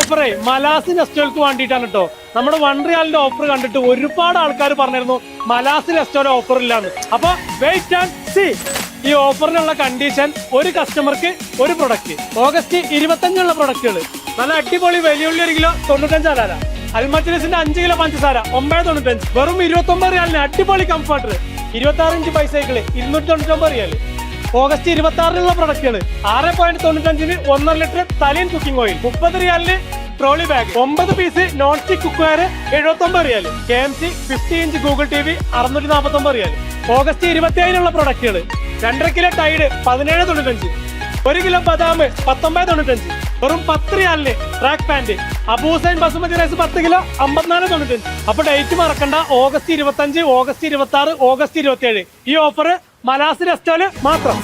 ഓഫറേ മലാസ് നെസ്റ്റോൾക്ക് വേണ്ടിയിട്ടാണ് കേട്ടോ. നമ്മുടെ $1 ഓഫർ കണ്ടിട്ട് ഒരുപാട് ആൾക്കാർ പറഞ്ഞിരുന്നു മലാസ് നെസ്റ്റോയുടെ ഓഫർ ഇല്ലാന്ന്. അപ്പൊ വെയിറ്റ് ആൻഡ് സീ. ഈ ഓഫറിനുള്ള കണ്ടീഷൻ ഒരു കസ്റ്റമർക്ക് ഒരു പ്രൊഡക്റ്റ്. ഓഗസ്റ്റ് 25 പ്രൊഡക്റ്റുകൾ നല്ല അടിപൊളി വലിയുള്ളി 1 കിലോ 95 അരാര. അൽമച്ചിലിസിന്റെ 5 കിലോ പഞ്ചസാര 9.95. വെറും 29 റിയാലിന് അടിപൊളി കംഫർട്ടർ. 26 ഇഞ്ച് ബൈസൈക്കിള് 299 റിയാല്. ഓഗസ്റ്റ് 26 പ്രൊഡക്റ്റുകൾ 6.95 1.5 ലിറ്റർ തലീൻ കുക്കിംഗ് ഓയിൽ 30 റിയാലിന് trolley bag. 9 piece non stick cookware 79 റിയാല്. KMC 50 ഇഞ്ച് ഗൂഗിൾ TV 649 റിയാല്. ഓഗസ്റ്റ് 27 പ്രൊഡക്റ്റുകൾ 2.5 കിലോ ടൈഡ് 17.95. 1 കിലോ ബദാം 19.95. വെറും 10 റിയാലിന് ട്രാക്ക് പാന്റ്. അബൂസൈൻ ബസുമതി റൈസ് 10 കിലോ 54.95. അപ്പൊ ഡേറ്റ് മറക്കണ്ട. ഓഗസ്റ്റ് 25, ഓഗസ്റ്റ് 26, ഓഗസ്റ്റ് 27 ഈ ഓഫർ മലാസ് നെസ്റ്റോയില് മാത്രം.